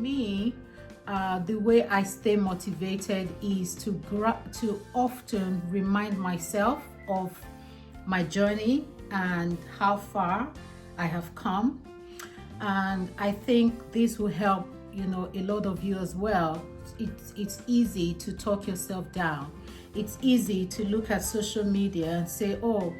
me, the way I stay motivated is to often remind myself of my journey and how far I have come. And I think this will help, a lot of you as well. It's easy to talk yourself down. It's easy to look at social media and say, oh,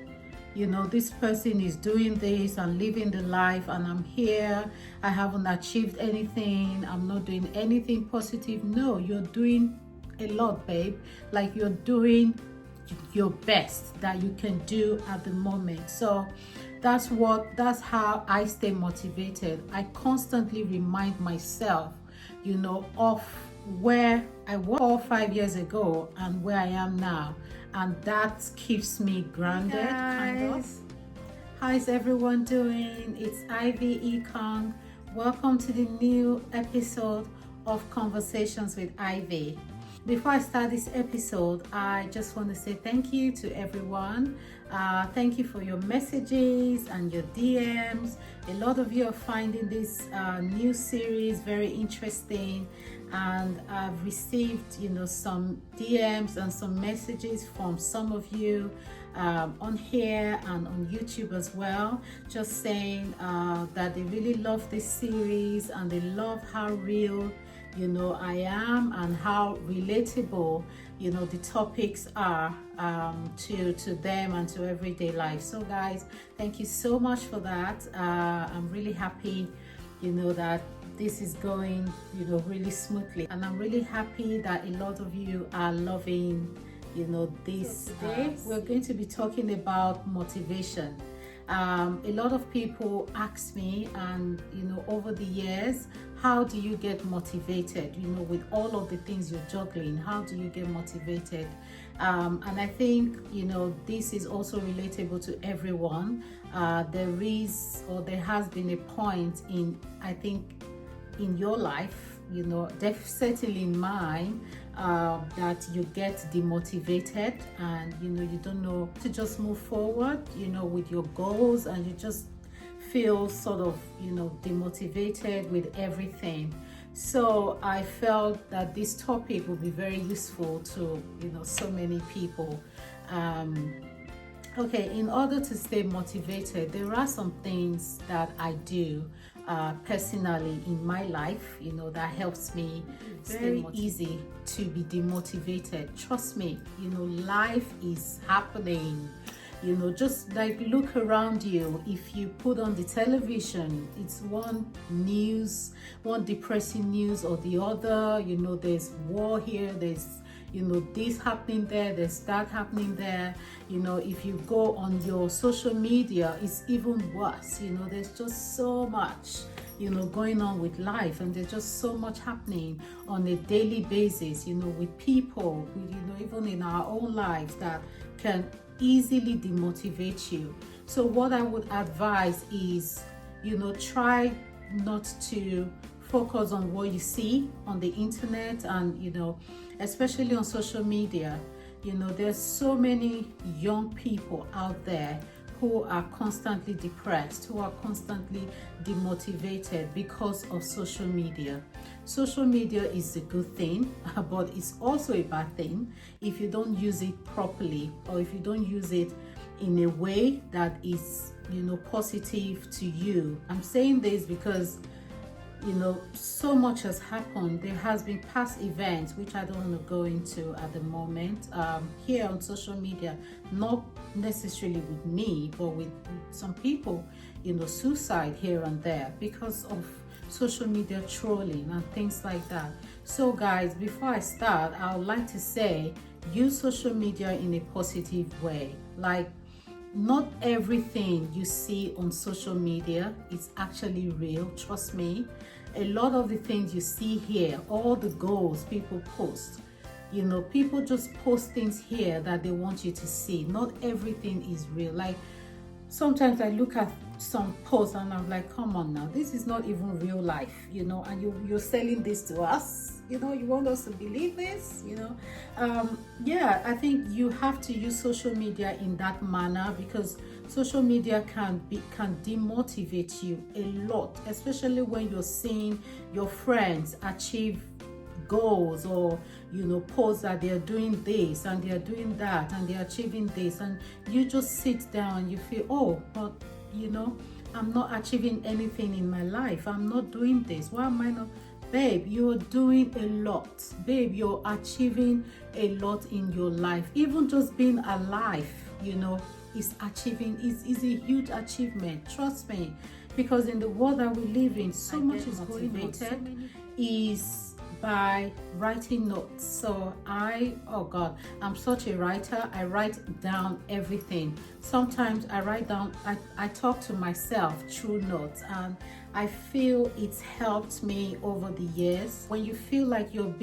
this person is doing this and living the life, and I'm here. I haven't achieved anything. I'm not doing anything positive. No, you're doing a lot, babe. Like, you're doing your best that you can do at the moment. So that's how I stay motivated. I constantly remind myself, of where I was 4 or 5 years ago and where I am now, and that keeps me grounded. Kind of. How's everyone doing? It's Ivy Ekong. Welcome to the new episode of Conversations with Ivy. Before I start this episode, I just want to say thank you to everyone. Thank you for your messages and your DMs. A lot of you are finding this new series very interesting, and I've received, some DMs and some messages from some of you on here and on YouTube as well, just saying that they really love this series and they love how real I am and how relatable the topics are to them and to everyday life. So guys, thank you so much for that. I'm really happy that this is going really smoothly, and I'm really happy that a lot of you are loving this. So today we're going to be talking about motivation. A lot of people ask me, and over the years, how do you get motivated? With all of the things you're juggling, how do you get motivated? And I think this is also relatable to everyone. There has been a point in your life, certainly in mine, that you get demotivated, and you don't know to just move forward with your goals, and you just feel sort of demotivated with everything. So I felt that this topic would be very useful to so many people. Okay, in order to stay motivated, there are some things that I do personally in my life, that helps me. Very easy to be demotivated. Trust me, life is happening. Just like look around you. If you put on the television, it's one depressing news or the other. There's war here, there's this happening there, there's that happening there. If you go on your social media, it's even worse. There's just so much going on with life, and there's just so much happening on a daily basis with people, even in our own lives, that can easily demotivate you. So what I would advise is try not to focus on what you see on the internet, and especially on social media. There's so many young people out there who are constantly depressed, who are constantly demotivated because of social media. Social media is a good thing, but it's also a bad thing if you don't use it properly, or if you don't use it in a way that is, positive to you. I'm saying this because so much has happened. There has been past events which I don't want to go into at the moment here on social media, not necessarily with me, but with some people, suicide here and there because of social media trolling and things like that. So guys, before I start, I would like to say, use social media in a positive way. Like, not everything you see on social media is actually real. Trust me. A lot of the things you see here, all the goals people post, people just post things here that they want you to see. Not everything is real. Like, sometimes I look at some posts and I'm like, come on now, this is not even real life, and you're selling this to us. You want us to believe this, I think you have to use social media in that manner, because social media can demotivate you a lot, especially when you're seeing your friends achieve goals, or post that they're doing this and they're doing that and they're achieving this, and you just sit down and you feel, oh, but I'm not achieving anything in my life. I'm not doing this. Why am I not? Babe, you're doing a lot. Babe, you're achieving a lot in your life. Even just being alive, is a huge achievement. Trust me. Because in the world that we live in, so much is going on. Is by writing notes. So I'm such a writer. I write down everything. Sometimes I write down, I talk to myself through notes, and I feel it's helped me over the years. When you feel like you're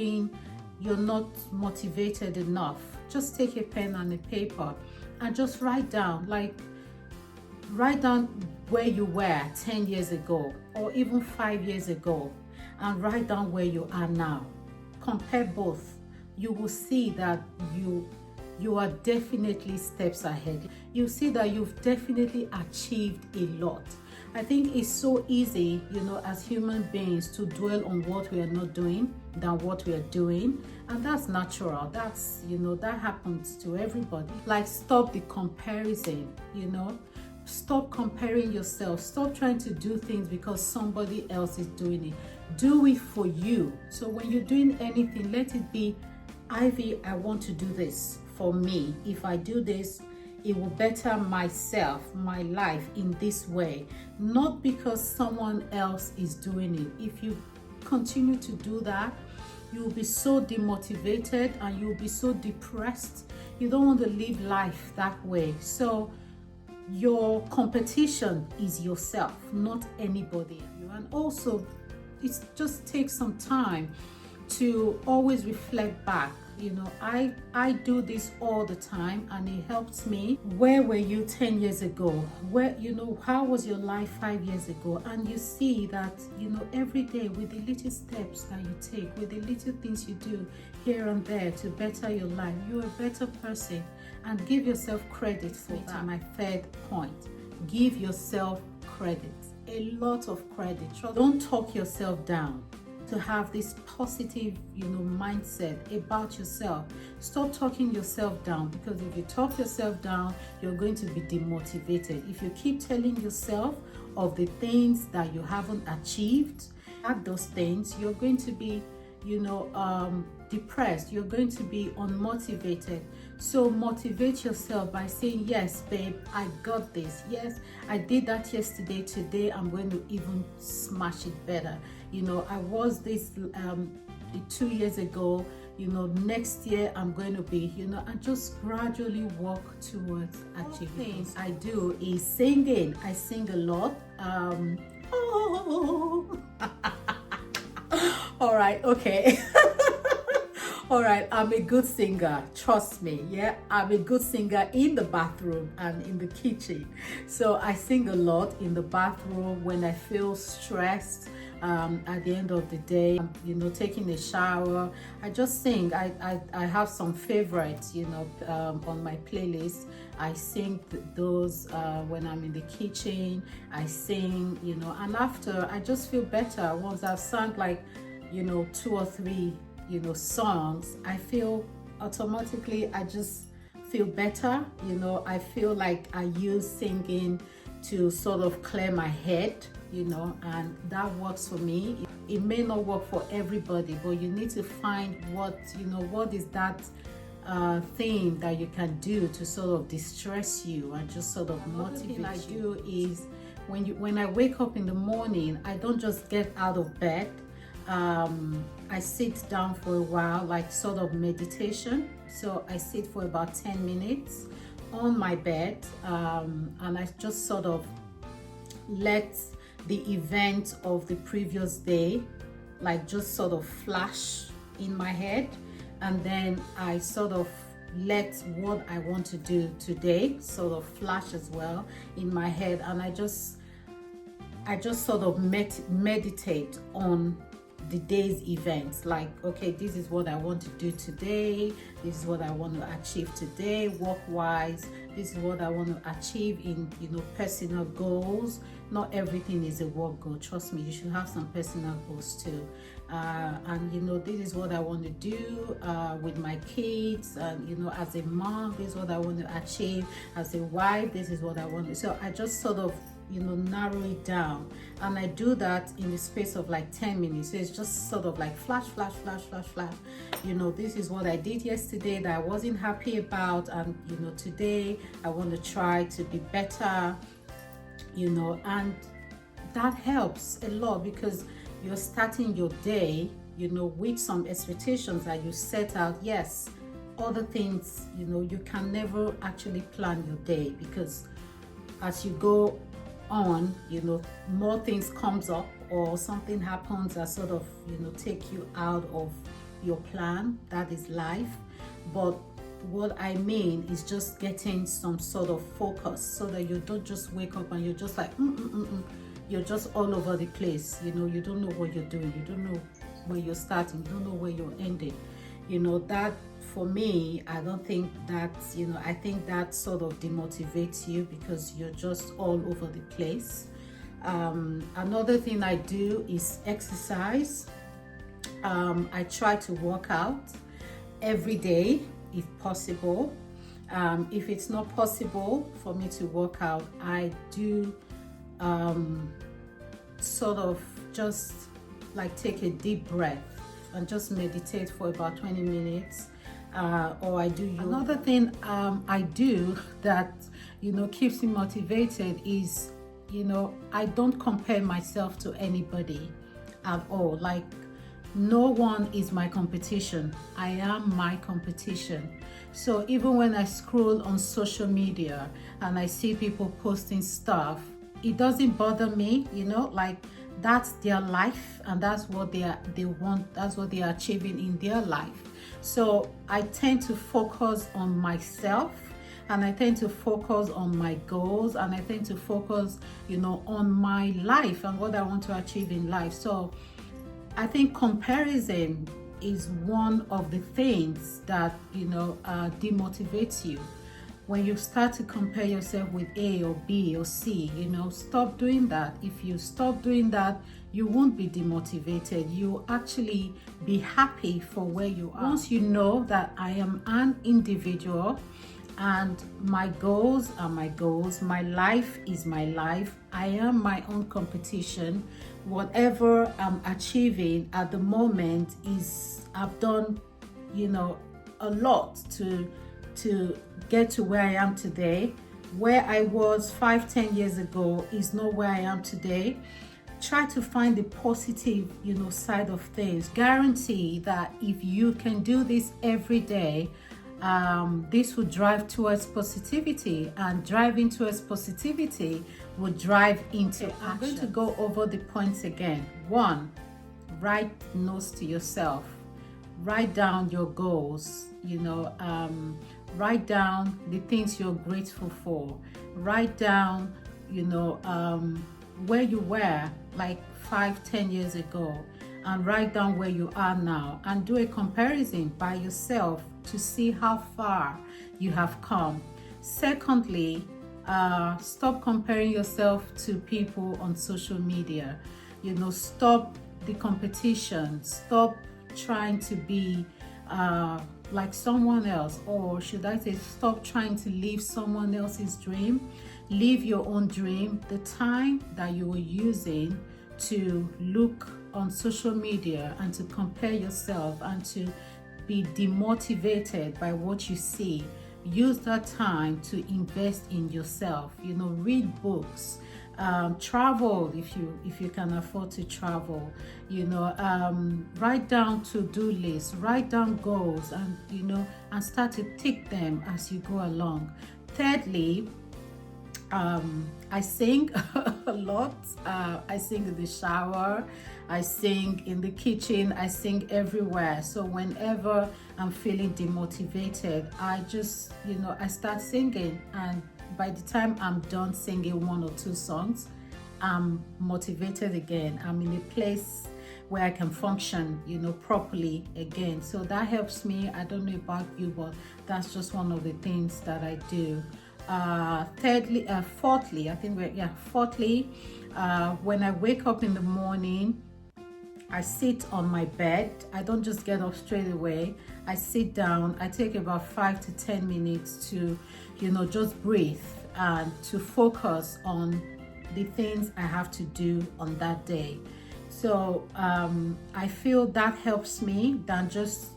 not motivated enough, just take a pen and a paper and just write down where you were 10 years ago or even 5 years ago, and write down where you are now. Compare both. You will see that you are definitely steps ahead. You see that you've definitely achieved a lot. I think it's so easy, as human beings, to dwell on what we are not doing than what we are doing. And that's natural. That's, that happens to everybody. Like, stop the comparison, Stop comparing yourself. Stop trying to do things because somebody else is doing it. Do it for you. So when you're doing anything, let it be, Ivy, I want to do this for me. If I do this, it will better myself, my life in this way. Not because someone else is doing it. If you continue to do that, you'll be so demotivated and you'll be so depressed. You don't want to live life that way. So your competition is yourself, not anybody. And also, it just takes some time to always reflect back. I do this all the time, and it helps me. Where were you 10 years ago? Where, how was your life 5 years ago? And you see that, every day, with the little steps that you take, with the little things you do here and there to better your life, you're a better person. And give yourself credit for that. My third point, give yourself credit, a lot of credit. Don't talk yourself down. To have this positive, mindset about yourself. Stop talking yourself down, because if you talk yourself down, you're going to be demotivated. If you keep telling yourself of the things that you haven't achieved, at those things, you're going to be, depressed. You're going to be unmotivated. So motivate yourself by saying, yes, babe, I got this. Yes, I did that yesterday. Today, I'm going to even smash it better. I was this 2 years ago. Next year I'm going to be, and just gradually walk towards achieving. Things I do is singing. I sing a lot. All right, okay. All right, I'm a good singer, trust me. Yeah, I'm a good singer in the bathroom and in the kitchen. So I sing a lot in the bathroom when I feel stressed. At the end of the day, taking a shower, I just sing. I have some favorites, on my playlist. I sing those when I'm in the kitchen. I sing, and after, I just feel better. Once I've sung 2 or 3 songs, I feel automatically, I just feel better. I feel like I use singing to sort of clear my head, and that works for me. It may not work for everybody, but you need to find what is that thing that you can do to sort of distress you and just sort of motivate you. Another thing I do is when I wake up in the morning, I don't just get out of bed. I sit down for a while, like sort of meditation. So I sit for about 10 minutes on my bed, and I just sort of let the event of the previous day just sort of flash in my head, and then I sort of let what I want to do today sort of flash as well in my head, and I just sort of meditate on the day's events, like, okay, this is what I want to do today, this is what I want to achieve today work wise, this is what I want to achieve in, personal goals. Not everything is a work goal, trust me, you should have some personal goals too. And this is what I want to do with my kids, and as a mom, this is what I want to achieve. As a wife, this is what I want to. So I just sort of narrow it down, and I do that in the space of like 10 minutes. So it's just sort of like flash, this is what I did yesterday that I wasn't happy about, and today I want to try to be better, and that helps a lot, because you're starting your day with some expectations that you set out. Yes, other things, you can never actually plan your day, because as you go on, more things comes up, or something happens that sort of take you out of your plan. That is life. But what I mean is just getting some sort of focus, so that you don't just wake up and you're just like you're just all over the place. You don't know what you're doing, you don't know where you're starting, you don't know where you're ending. That, for me, I don't think that, I think that sort of demotivates you, because you're just all over the place. Another thing I do is exercise. I try to work out every day if possible. If it's not possible for me to work out, I do sort of just like take a deep breath and just meditate for about 20 minutes. Or I do yoga. Another thing I do that keeps me motivated is I don't compare myself to anybody at all. Like, no one is my competition, I am my competition. So even when I scroll on social media and I see people posting stuff, it doesn't bother me. Like, that's their life, and that's what they want, that's what they are achieving in their life. So I tend to focus on myself, and I tend to focus on my goals, and I tend to focus on my life and what I want to achieve in life. So I think comparison is one of the things that demotivates you. When you start to compare yourself with A or B or C, stop doing that. If you stop doing that, you won't be demotivated. You'll actually be happy for where you are. Once you know that I am an individual, and my goals are my goals, my life is my life, I am my own competition. Whatever I'm achieving at the moment is, I've done a lot to get to where I am today. Where I was 5-10 years ago is not where I am today. Try to find the positive side of things. Guarantee that if you can do this every day, this will drive towards positivity, and driving towards positivity will drive into action. I'm going to go over the points again. 1, write notes to yourself. Write down your goals. Write down the things you're grateful for. Write down where you were like 5-10 years ago, and write down where you are now, and do a comparison by yourself to see how far you have come. Secondly, stop comparing yourself to people on social media. Stop the competition. Stop trying to be like someone else, or should I say, stop trying to live someone else's dream. Live your own dream. The time that you are using to look on social media and to compare yourself and to be demotivated by what you see, use that time to invest in yourself. Read books, travel if you can afford to travel. Write down to-do lists, write down goals, and start to tick them as you go along. Thirdly, I sing a lot. I sing in the shower, I sing in the kitchen, I sing everywhere. So whenever I'm feeling demotivated, I just I start singing, and by the time I'm done singing 1 or 2 songs, I'm motivated again. I'm in a place where I can function, properly again. So that helps me. I don't know about you, but that's just one of the things that I do. Fourthly, when I wake up in the morning, I sit on my bed. I don't just get up straight away. I sit down. I take about 5 to 10 minutes to, just breathe and to focus on the things I have to do on that day. So I feel that helps me than just,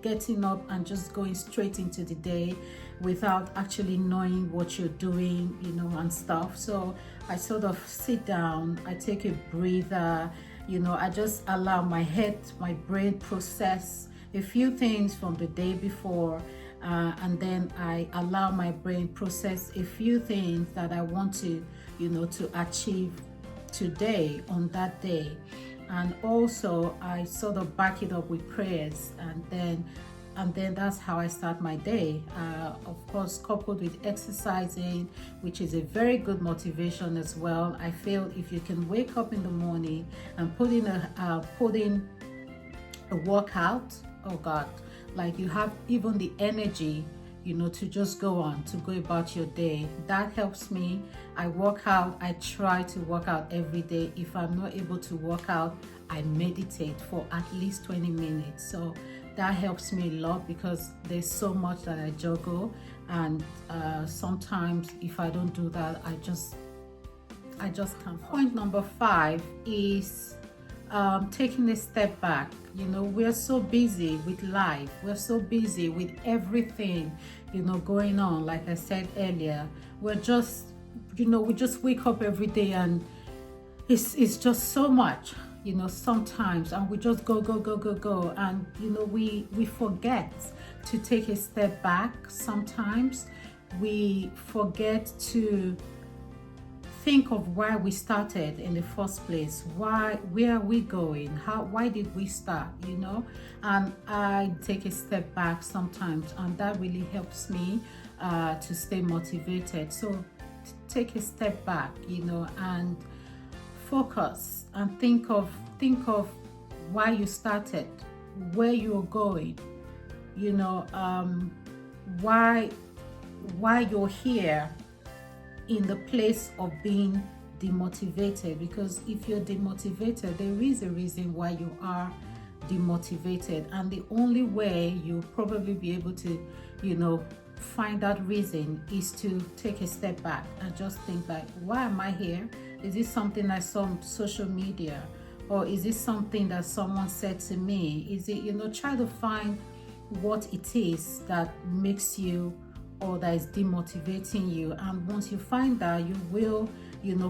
getting up and just going straight into the day without actually knowing what you're doing, and stuff. So I sort of sit down, I take a breather, I just allow my head, my brain process a few things from the day before, and then I allow my brain process a few things that I want to, to achieve today on that day. And also I sort of back it up with prayers, and then that's how I start my day. Of course, coupled with exercising, which is a very good motivation as well. I feel if you can wake up in the morning and put in a workout, oh God, like you have even the energy, to just go about your day. That helps me. I work out. I try to work out every day. If I'm not able to work out, I meditate for at least 20 minutes. So that helps me a lot because there's so much that I juggle, and sometimes if I don't do that, I just can't. Point number 5 is taking a step back. We're so busy with life. We're so busy with everything, going on. Like I said earlier, we're just, we just wake up every day and it's just so much, sometimes, and we just go, and we forget to take a step back. Sometimes we forget to think of why we started in the first place. Where are we going? Why did we start? And I take a step back sometimes, and that really helps me to stay motivated. So take a step back, and focus and think of why you started, where you're going, why you're here in the place of being demotivated. Because if you're demotivated, there is a reason why you are demotivated, and the only way you'll probably be able to find that reason is to take a step back and just think like, why am I here? Is this something I saw on social media, or is this something that someone said to me? Is it, try to find what it is that makes you, or that is demotivating you. And once you find that, you will,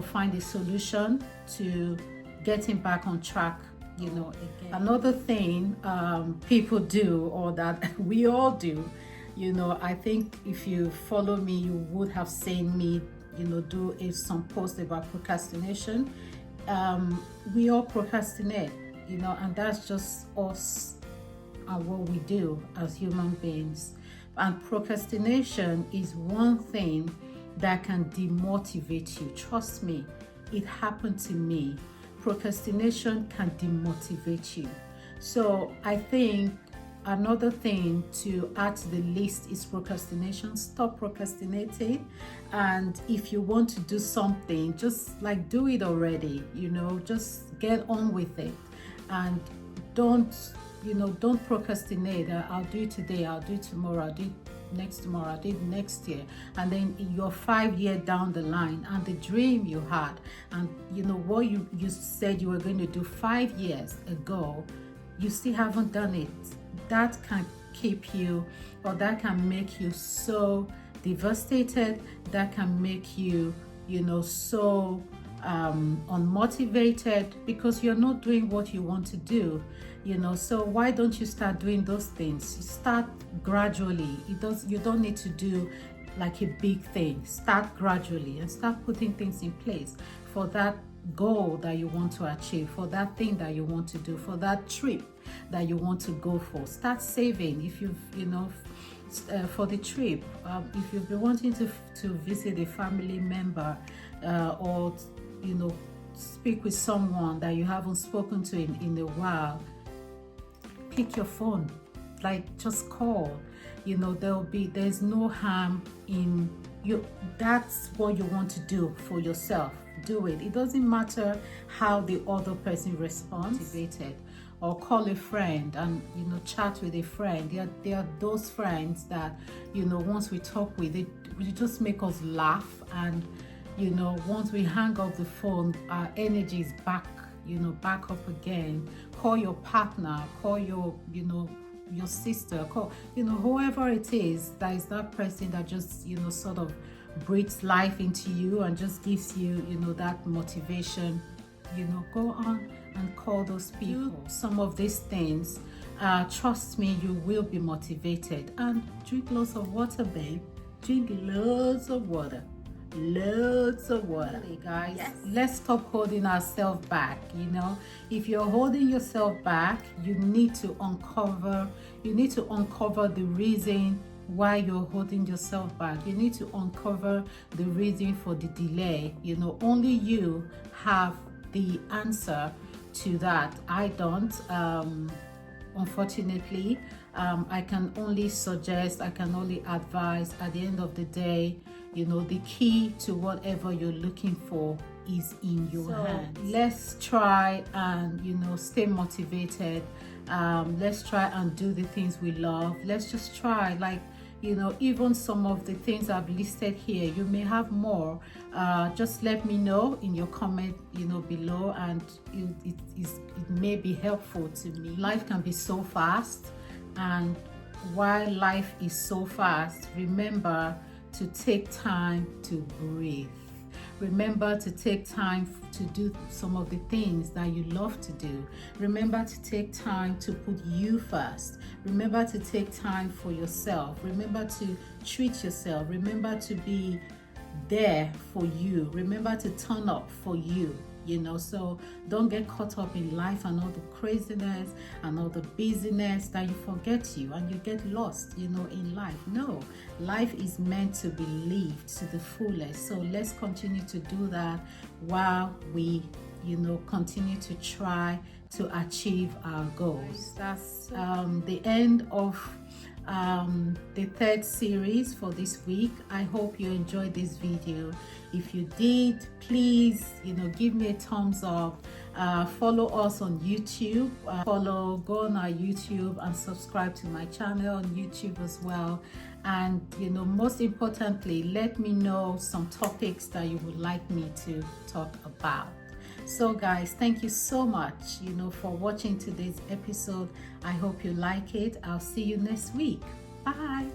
find a solution to getting back on track, again. Another thing people do, or that we all do, I think if you follow me, you would have seen me, do some post about procrastination. We all procrastinate, and that's just us and what we do as human beings. And procrastination is one thing that can demotivate you. Trust me, it happened to me. Procrastination can demotivate you. So I think another thing to add to the list is procrastination. Stop procrastinating. And if you want to do something, just like do it already, just get on with it. And don't procrastinate. I'll do it today, I'll do it tomorrow, I'll do it next tomorrow, I'll do it next year. And then you're 5 years down the line, and the dream you had, and what you said you were going to do 5 years ago, you still haven't done it. That can keep you, or that can make you so devastated, that can make you, so unmotivated, because you're not doing what you want to do. So why don't you start doing those things? Start gradually. You don't need to do like a big thing. Start gradually and start putting things in place for that goal that you want to achieve, for that thing that you want to do, for that trip that you want to go for. Start saving. If you've for the trip, if you've been wanting to visit a family member, or speak with someone that you haven't spoken to in a while, pick your phone, like just call. You know, there's no harm in you. That's what you want to do for yourself. Do it. It doesn't matter how the other person responds. Motivated. Or call a friend and, you know, chat with a friend. There are those friends that, you know, once we talk with it, they just make us laugh, and, you know, once we hang up the phone, our energy is back, you know, back up again. Call your partner, call your, you know, your sister, call, you know, whoever it is, that is that person that just, you know, sort of breathes life into you and just gives you, you know, that motivation. You know, go on and call those people. Do some of these things. Trust me, you will be motivated. And drink lots of water, babe. Drink loads of water. Loads of water. Hey guys, yes. Let's stop holding ourselves back. You know, if you're holding yourself back, you need to uncover the reason why you're holding yourself back. You need to uncover the reason for the delay. You know, only you have the answer to that. I don't, unfortunately. I can only suggest, I can only advise. At the end of the day, you know, the key to whatever you're looking for is in your hands. Let's try and, you know, stay motivated. Let's try and do the things we love. Let's just try, like, you know, even some of the things I've listed here, you may have more. Just let me know in your comment, you know, below, and it may be helpful to me. Life can be so fast, and while life is so fast, remember to take time to breathe. Remember to take time to do some of the things that you love to do. Remember to take time to put you first. Remember to take time for yourself. Remember to treat yourself. Remember to be there for you. Remember to turn up for you. You know, so don't get caught up in life and all the craziness and all the busyness that you forget you and you get lost, you know, in life. No, life is meant to be lived to the fullest. So let's continue to do that while we, you know, continue to try to achieve our goals. That's the end of the third series for this week. I hope you enjoyed this video. If you did, please, you know, give me a thumbs up. Follow us on YouTube. Go on our YouTube and subscribe to my channel on YouTube as well. And, you know, most importantly, let me know some topics that you would like me to talk about. So guys, thank you so much, you know, for watching today's episode. I hope you like it. I'll see you next week. Bye.